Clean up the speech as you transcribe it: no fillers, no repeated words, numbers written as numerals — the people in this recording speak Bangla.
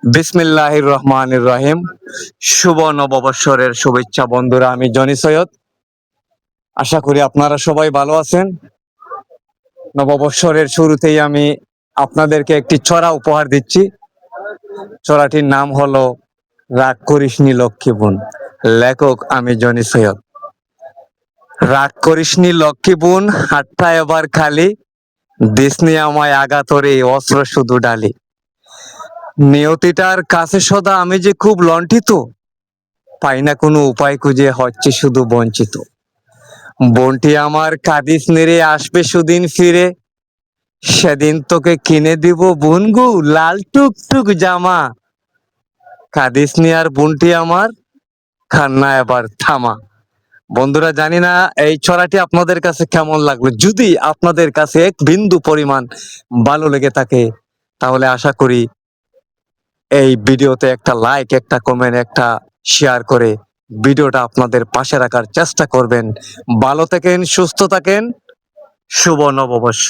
বিসমিল্লাহির রহমানির রহিম। শুভ নববৎসরের শুভেচ্ছা বন্ধুরা, আমি জনি সৈয়দ। আশা করি আপনারা সবাই ভালো আছেন। নববৎসরের শুরুতেই আমি আপনাদেরকে একটি ছড়া উপহার দিচ্ছি। ছড়াটির নাম হলো রাগ করিসনি লক্ষ্মী বোন। লেখক আমি জনি সৈয়দ। রাগ করিসনি লক্ষ্মী বোন, হাতটা এবার খালি, দিসনি আমায় আগাতরে অস্ত্র শুধু ডালি। নিয়তিটার কাছে সদা আমি যে খুব লণ্ঠিত, পাই না কোনো উপায় খুঁজে, হচ্ছে শুধু বঞ্চিত। বোনটি আমার কাঁদিস নেড়ে, আসবে সুদিন ফিরে, সেদিন তোকে কিনে দিব বোনগু লাল টুকটুক জামা। কাঁদিস নি আর বোনটি আমার, কান্না এবার থামা। বন্ধুরা, জানি না এই ছড়াটি আপনাদের কাছে কেমন লাগলো। যদি আপনাদের কাছে এক বিন্দু পরিমাণ ভালো লেগে থাকে, তাহলে আশা করি এই ভিডিওতে একটা লাইক, একটা কমেন্ট, একটা শেয়ার করে ভিডিওটা আপনাদের পাশে রাখার চেষ্টা করবেন। ভালো থাকেন, সুস্থ থাকেন। শুভ নববর্ষ।